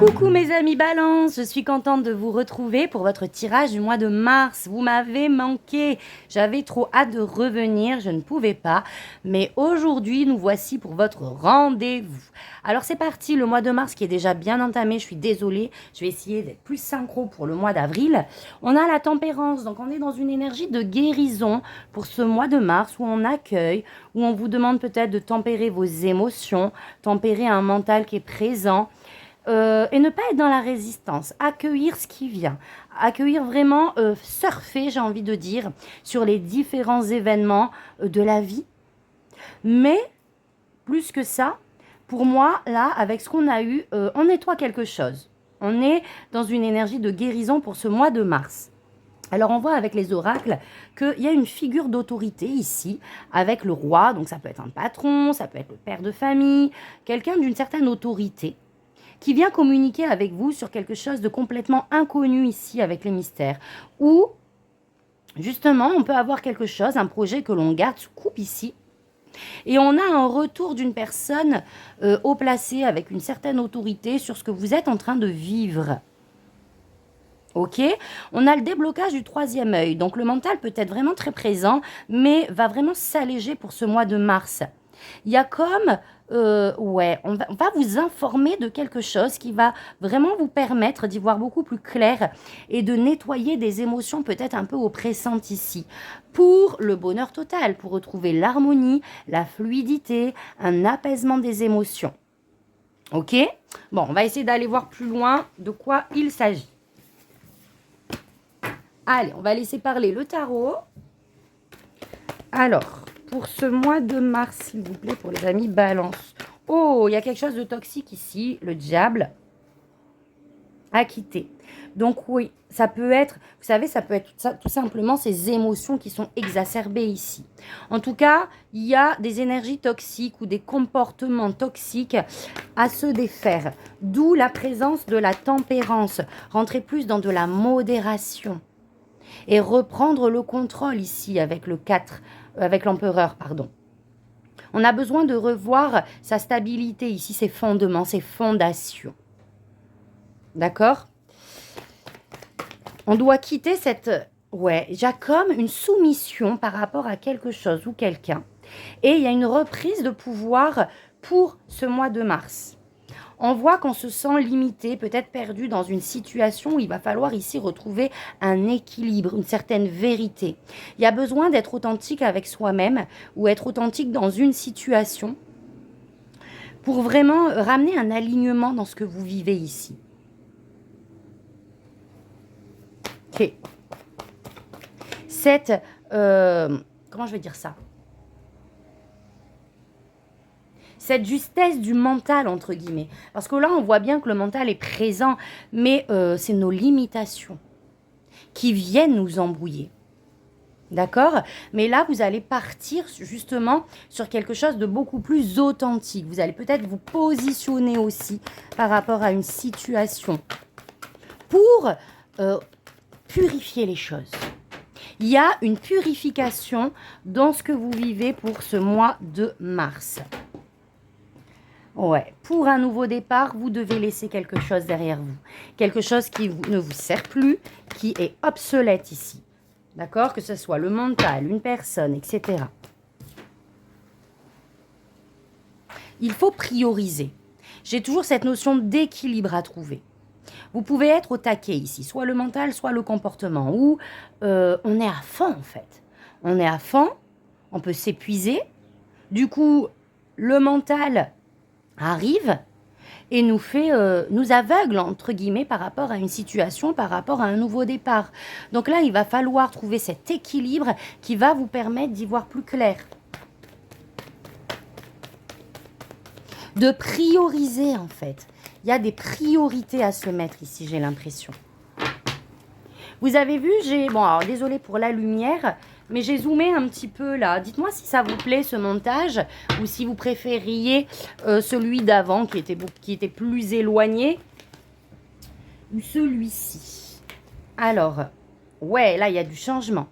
Coucou mes amis Balance, je suis contente de vous retrouver pour votre tirage du mois de mars. Vous m'avez manqué, j'avais trop hâte de revenir, je ne pouvais pas. Mais aujourd'hui, nous voici pour votre rendez-vous. Alors c'est parti, le mois de mars qui est déjà bien entamé, je suis désolée. Je vais essayer d'être plus synchro pour le mois d'avril. On a la tempérance, donc on est dans une énergie de guérison pour ce mois de mars où on accueille, où on vous demande peut-être de tempérer vos émotions, tempérer un mental qui est présent. Et ne pas être dans la résistance, accueillir ce qui vient, accueillir vraiment, surfer, j'ai envie de dire, sur les différents événements de la vie. Mais, plus que ça, pour moi, là, avec ce qu'on a eu, on nettoie quelque chose. On est dans une énergie de guérison pour ce mois de mars. Alors, on voit avec les oracles qu'il y a une figure d'autorité ici, avec le roi, donc ça peut être un patron, ça peut être le père de famille, quelqu'un d'une certaine autorité, qui vient communiquer avec vous sur quelque chose de complètement inconnu ici avec les mystères. Ou, justement, on peut avoir quelque chose, un projet que l'on garde sous coupe ici. Et on a un retour d'une personne haut placée avec une certaine autorité sur ce que vous êtes en train de vivre. Ok, on a le déblocage du troisième œil. Donc le mental peut être vraiment très présent, mais va vraiment s'alléger pour ce mois de mars. Il y a comme, on va vous informer de quelque chose qui va vraiment vous permettre d'y voir beaucoup plus clair et de nettoyer des émotions peut-être un peu oppressantes ici. Pour le bonheur total, pour retrouver l'harmonie, la fluidité, un apaisement des émotions. Ok? Bon, on va essayer d'aller voir plus loin de quoi il s'agit. Allez, on va laisser parler le tarot. Alors, pour ce mois de mars, s'il vous plaît, pour les amis Balance. Oh, il y a quelque chose de toxique ici, le diable a quitté. Donc oui, ça peut être, vous savez, ça peut être tout simplement ces émotions qui sont exacerbées ici. En tout cas, il y a des énergies toxiques ou des comportements toxiques à se défaire. D'où la présence de la tempérance. Rentrer plus dans de la modération. Et reprendre le contrôle ici avec le 4, avec l'empereur, pardon. On a besoin de revoir sa stabilité ici, ses fondements, ses fondations. D'accord? On doit quitter cette... Ouais, il y a comme une soumission par rapport à quelque chose ou quelqu'un. Et il y a une reprise de pouvoir pour ce mois de mars. On voit qu'on se sent limité, peut-être perdu dans une situation où il va falloir ici retrouver un équilibre, une certaine vérité. Il y a besoin d'être authentique avec soi-même ou être authentique dans une situation pour vraiment ramener un alignement dans ce que vous vivez ici. Ok. Cette... comment je vais dire ça ? Cette justesse du mental, entre guillemets. Parce que là, on voit bien que le mental est présent, mais c'est nos limitations qui viennent nous embrouiller. D'accord? Mais là, vous allez partir justement sur quelque chose de beaucoup plus authentique. Vous allez peut-être vous positionner aussi par rapport à une situation pour purifier les choses. Il y a une purification dans ce que vous vivez pour ce mois de mars. Ouais, pour un nouveau départ, vous devez laisser quelque chose derrière vous. Quelque chose qui ne vous sert plus, qui est obsolète ici. D'accord? Que ce soit le mental, une personne, etc. Il faut prioriser. J'ai toujours cette notion d'équilibre à trouver. Vous pouvez être au taquet ici, soit le mental, soit le comportement, où on est à fond en fait. On est à fond, on peut s'épuiser. Du coup, le mental arrive et nous aveugle, entre guillemets, par rapport à une situation, par rapport à un nouveau départ. Donc là, il va falloir trouver cet équilibre qui va vous permettre d'y voir plus clair. De prioriser, en fait. Il y a des priorités à se mettre ici, j'ai l'impression. Vous avez vu, bon, alors désolée pour la lumière, mais j'ai zoomé un petit peu là. Dites-moi si ça vous plaît ce montage ou si vous préfériez celui d'avant qui était plus éloigné ou celui-ci. Alors, ouais, là il y a du changement.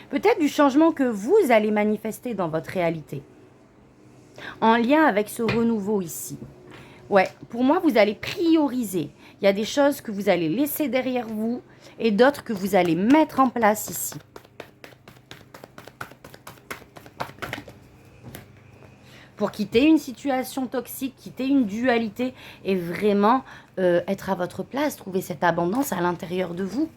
Peut-être du changement que vous allez manifester dans votre réalité. En lien avec ce renouveau ici. Ouais, pour moi, vous allez prioriser. Il y a des choses que vous allez laisser derrière vous et d'autres que vous allez mettre en place ici. Pour quitter une situation toxique, quitter une dualité et vraiment être à votre place, trouver cette abondance à l'intérieur de vous.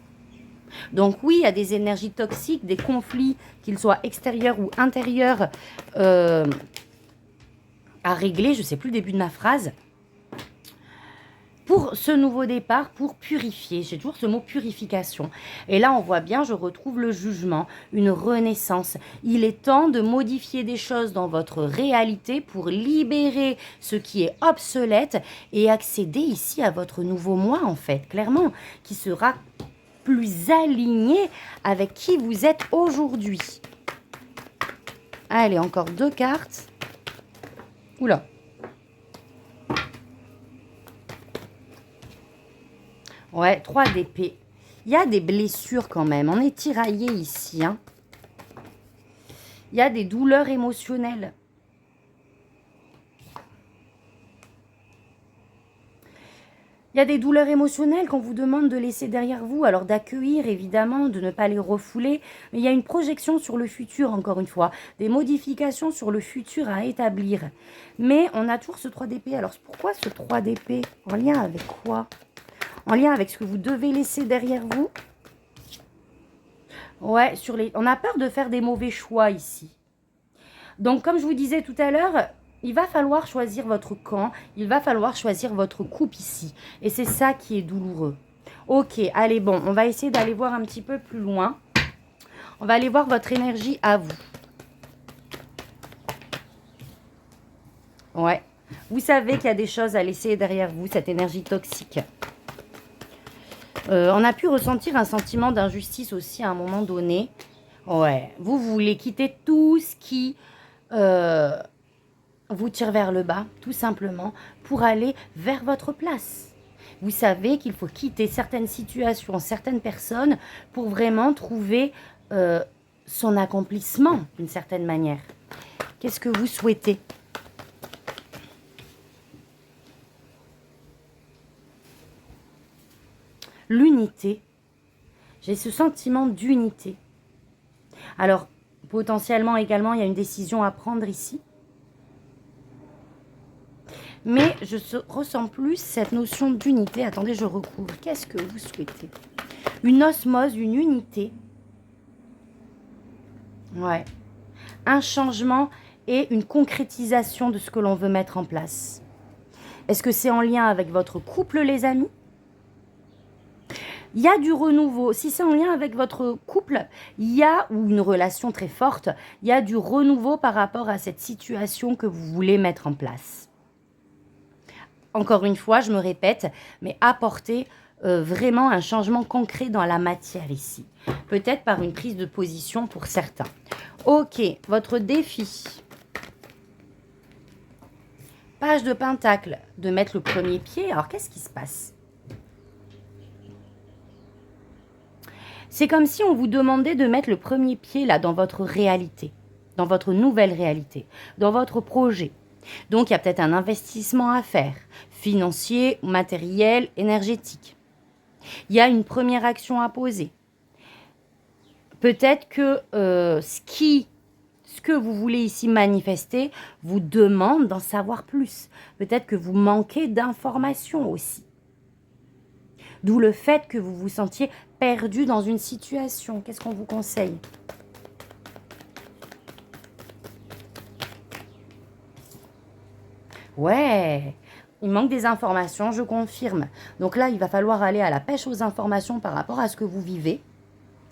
Donc oui, il y a des énergies toxiques, des conflits, qu'ils soient extérieurs ou intérieurs, à régler. Je ne sais plus le début de ma phrase. Pour ce nouveau départ, pour purifier, j'ai toujours ce mot purification. Et là, on voit bien, je retrouve le jugement, une renaissance. Il est temps de modifier des choses dans votre réalité pour libérer ce qui est obsolète et accéder ici à votre nouveau moi, en fait, clairement, qui sera plus aligné avec qui vous êtes aujourd'hui. Allez, encore 2 cartes. Oula. Ouais, 3 d'épée. Il y a des blessures quand même. On est tiraillé ici. Hein. Il y a des douleurs émotionnelles. Il y a des douleurs émotionnelles qu'on vous demande de laisser derrière vous. Alors d'accueillir, évidemment, de ne pas les refouler. Mais il y a une projection sur le futur, encore une fois. Des modifications sur le futur à établir. Mais on a toujours ce 3 d'épée. Alors pourquoi ce 3 d'épée? En lien avec quoi? En lien avec ce que vous devez laisser derrière vous. Ouais, on a peur de faire des mauvais choix ici. Donc, comme je vous disais tout à l'heure, il va falloir choisir votre camp. Il va falloir choisir votre coupe ici. Et c'est ça qui est douloureux. Ok, allez, bon, on va essayer d'aller voir un petit peu plus loin. On va aller voir votre énergie à vous. Ouais. Vous savez qu'il y a des choses à laisser derrière vous, cette énergie toxique. On a pu ressentir un sentiment d'injustice aussi à un moment donné. Ouais, vous voulez quitter tout ce qui vous tire vers le bas, tout simplement, pour aller vers votre place. Vous savez qu'il faut quitter certaines situations, certaines personnes, pour vraiment trouver son accomplissement, d'une certaine manière. Qu'est-ce que vous souhaitez ? L'unité. J'ai ce sentiment d'unité. Alors, potentiellement également, il y a une décision à prendre ici. Mais je ressens plus cette notion d'unité. Attendez, je recouvre. Qu'est-ce que vous souhaitez? Une osmose, une unité. Ouais. Un changement et une concrétisation de ce que l'on veut mettre en place. Est-ce que c'est en lien avec votre couple, les amis? Il y a du renouveau. Si c'est en lien avec votre couple, il y a, ou une relation très forte, il y a du renouveau par rapport à cette situation que vous voulez mettre en place. Encore une fois, je me répète, mais apporter vraiment un changement concret dans la matière ici. Peut-être par une prise de position pour certains. Ok, votre défi. Page de Pentacle, de mettre le premier pied. Alors, qu'est-ce qui se passe? C'est comme si on vous demandait de mettre le premier pied là dans votre réalité, dans votre nouvelle réalité, dans votre projet. Donc, il y a peut-être un investissement à faire, financier, matériel, énergétique. Il y a une première action à poser. Peut-être que ce que vous voulez ici manifester vous demande d'en savoir plus. Peut-être que vous manquez d'informations aussi. D'où le fait que vous vous sentiez perdu dans une situation. Qu'est-ce qu'on vous conseille? Ouais, il manque des informations, je confirme. Donc là, il va falloir aller à la pêche aux informations par rapport à ce que vous vivez.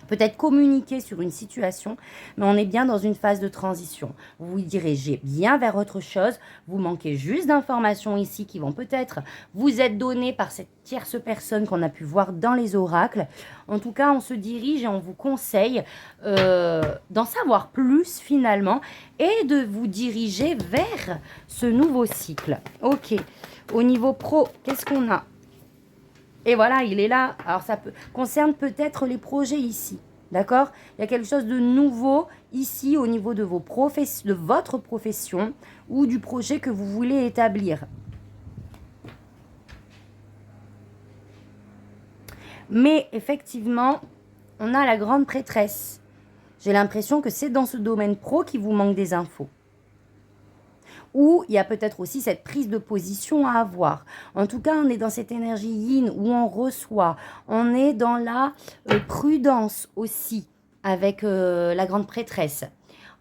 Peut-être communiquer sur une situation, mais on est bien dans une phase de transition. Vous vous dirigez bien vers autre chose. Vous manquez juste d'informations ici qui vont peut-être vous être données par cette tierce personne qu'on a pu voir dans les oracles. En tout cas, on se dirige et on vous conseille d'en savoir plus finalement et de vous diriger vers ce nouveau cycle. Ok, au niveau pro, qu'est-ce qu'on a ? Et voilà, il est là. Alors, ça concerne peut-être les projets ici. D'accord? Il y a quelque chose de nouveau ici au niveau de de votre profession ou du projet que vous voulez établir. Mais effectivement, on a la grande prêtresse. J'ai l'impression que c'est dans ce domaine pro qu'il vous manque des infos. Ou il y a peut-être aussi cette prise de position à avoir. En tout cas, on est dans cette énergie yin où on reçoit. On est dans la prudence aussi avec la grande prêtresse.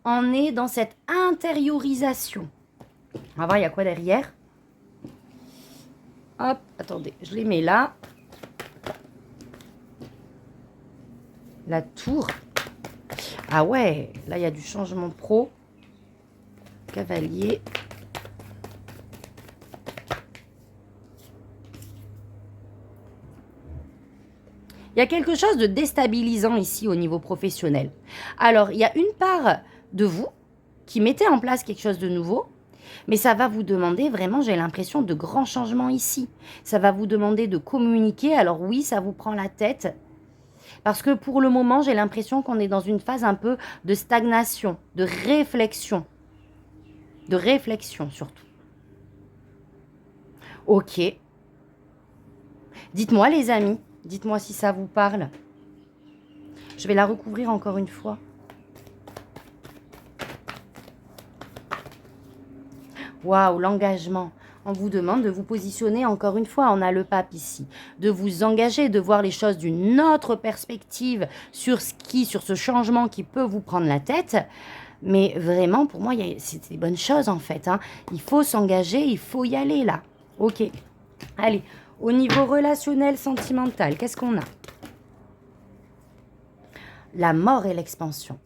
On est dans cette intériorisation. On va voir, il y a quoi derrière. Hop, attendez, je les mets là. La tour. Ah ouais, là, il y a du changement pro. Cavalier. Il y a quelque chose de déstabilisant ici au niveau professionnel. Alors, il y a une part de vous qui mettez en place quelque chose de nouveau, mais ça va vous demander vraiment, j'ai l'impression, de grands changements ici. Ça va vous demander de communiquer. Alors oui, ça vous prend la tête. Parce que pour le moment, j'ai l'impression qu'on est dans une phase un peu de stagnation, de réflexion. De réflexion surtout. Ok. Dites-moi les amis, dites-moi si ça vous parle. Je vais la recouvrir encore une fois. Waouh, l'engagement. On vous demande de vous positionner encore une fois, on a le pape ici, de vous engager, de voir les choses d'une autre perspective sur ce changement qui peut vous prendre la tête. Mais vraiment, pour moi, c'est des bonnes choses en fait. Hein. Il faut s'engager, il faut y aller là. Ok. Allez, au niveau relationnel, sentimental, qu'est-ce qu'on a? La mort et l'expansion.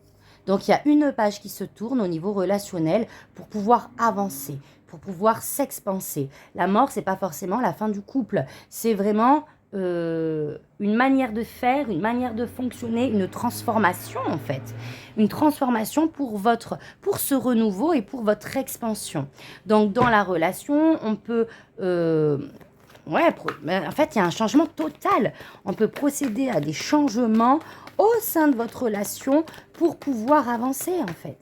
Donc, il y a une page qui se tourne au niveau relationnel pour pouvoir avancer, pour pouvoir s'expanser. La mort, c'est pas forcément la fin du couple. C'est vraiment une manière de faire, une manière de fonctionner, une transformation en fait. Une transformation pour ce renouveau et pour votre expansion. Donc, dans la relation, on peut... en fait, il y a un changement total. On peut procéder à des changements au sein de votre relation pour pouvoir avancer, en fait.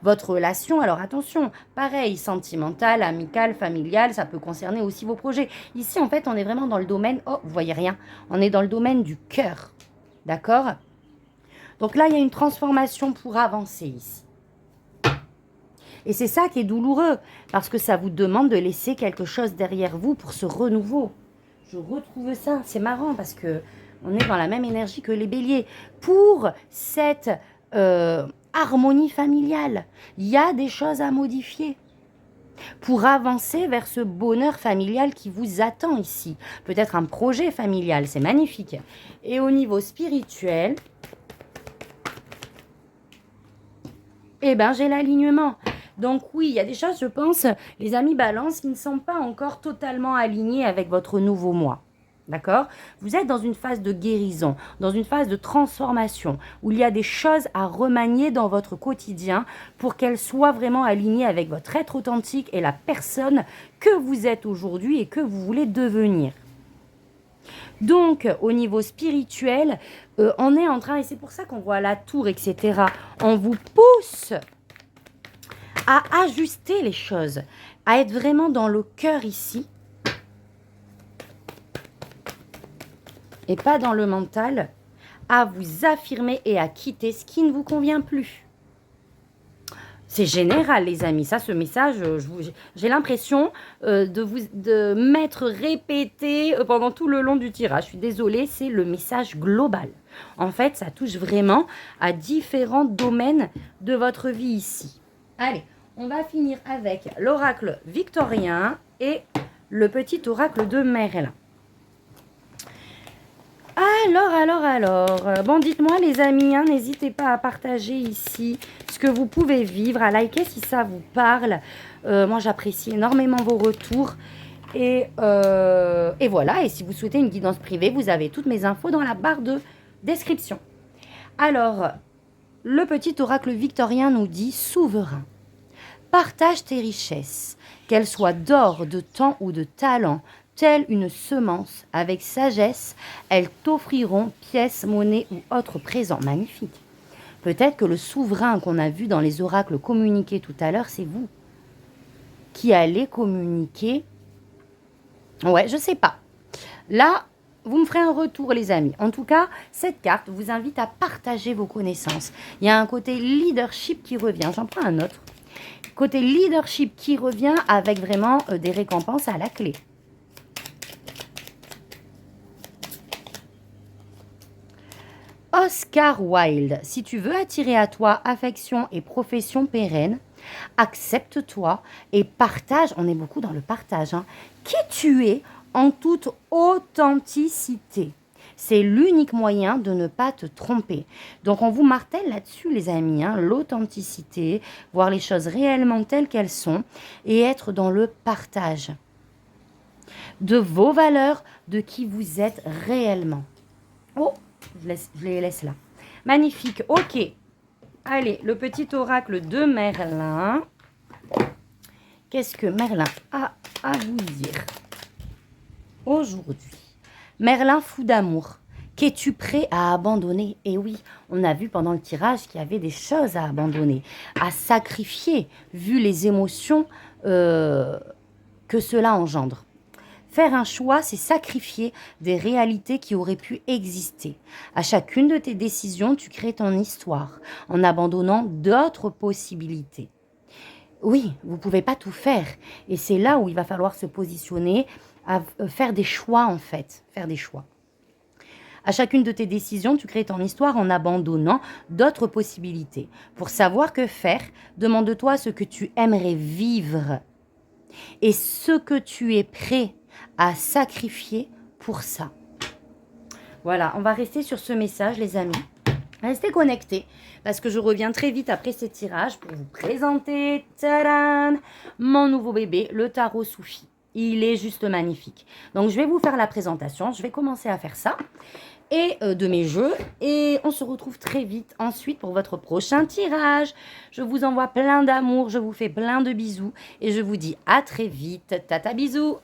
Votre relation, alors attention, pareil, sentimentale, amicale, familiale, ça peut concerner aussi vos projets. Ici, en fait, on est vraiment dans le domaine... Oh, vous voyez rien. On est dans le domaine du cœur. D'accord? Donc là, il y a une transformation pour avancer ici. Et c'est ça qui est douloureux, parce que ça vous demande de laisser quelque chose derrière vous pour ce renouveau. Je retrouve ça, c'est marrant, parce que on est dans la même énergie que les béliers. Pour cette harmonie familiale, il y a des choses à modifier. Pour avancer vers ce bonheur familial qui vous attend ici. Peut-être un projet familial, c'est magnifique. Et au niveau spirituel, eh ben, j'ai l'alignement. Donc oui, il y a des choses, je pense, les amis Balance, qui ne sont pas encore totalement alignées avec votre nouveau moi. D'accord? Vous êtes dans une phase de guérison, dans une phase de transformation, où il y a des choses à remanier dans votre quotidien pour qu'elles soient vraiment alignées avec votre être authentique et la personne que vous êtes aujourd'hui et que vous voulez devenir. Donc, au niveau spirituel, on est en train, et c'est pour ça qu'on voit la tour, etc., on vous pousse à ajuster les choses, à être vraiment dans le cœur ici, et pas dans le mental, à vous affirmer et à quitter ce qui ne vous convient plus. C'est général, les amis. Ça, ce message, j'ai l'impression de m'être répété pendant tout le long du tirage. Je suis désolée, c'est le message global. En fait, ça touche vraiment à différents domaines de votre vie ici. Allez, on va finir avec l'oracle victorien et le petit oracle de Merlin. Alors, bon, dites-moi les amis, hein, n'hésitez pas à partager ici ce que vous pouvez vivre, à liker si ça vous parle. Moi, j'apprécie énormément vos retours. Et voilà, et si vous souhaitez une guidance privée, vous avez toutes mes infos dans la barre de description. Alors, le petit oracle victorien nous dit « Souverain, partage tes richesses, qu'elles soient d'or, de temps ou de talent, telle une semence, avec sagesse, elles t'offriront pièces, monnaies ou autres présents. » Magnifique. Peut-être que le souverain qu'on a vu dans les oracles communiqués tout à l'heure, c'est vous qui allez communiquer. Ouais, je sais pas. Là, Vous me ferez un retour, les amis. En tout cas, cette carte vous invite à partager vos connaissances. Il y a un côté leadership qui revient. J'en prends un autre. Côté leadership qui revient avec vraiment des récompenses à la clé. Oscar Wilde, si tu veux attirer à toi affection et profession pérenne, accepte-toi et partage, on est beaucoup dans le partage, hein, qui tu es en toute authenticité. C'est l'unique moyen de ne pas te tromper. Donc, on vous martèle là-dessus, les amis, hein, l'authenticité, voir les choses réellement telles qu'elles sont et être dans le partage de vos valeurs, de qui vous êtes réellement. Oh, je les laisse là. Magnifique, ok. Allez, le petit oracle de Merlin. Qu'est-ce que Merlin a à vous dire aujourd'hui? Merlin fou d'amour. Qu'es-tu prêt à abandonner? Et oui, on a vu pendant le tirage qu'il y avait des choses à abandonner, à sacrifier, vu les émotions que cela engendre. Faire un choix, c'est sacrifier des réalités qui auraient pu exister. À chacune de tes décisions, tu crées ton histoire en abandonnant d'autres possibilités. Oui, vous ne pouvez pas tout faire. Et c'est là où il va falloir se positionner, à faire des choix en fait. Faire des choix. À chacune de tes décisions, tu crées ton histoire en abandonnant d'autres possibilités. Pour savoir que faire, demande-toi ce que tu aimerais vivre et ce que tu es prêt à sacrifier pour ça. Voilà, on va rester sur ce message, les amis. Restez connectés parce que je reviens très vite après ce tirage pour vous présenter tadam, mon nouveau bébé, le tarot Soufi. Il est juste magnifique. Donc, je vais vous faire la présentation. Je vais commencer à faire ça et de mes jeux. Et on se retrouve très vite ensuite pour votre prochain tirage. Je vous envoie plein d'amour. Je vous fais plein de bisous. Et je vous dis à très vite. Tata bisous.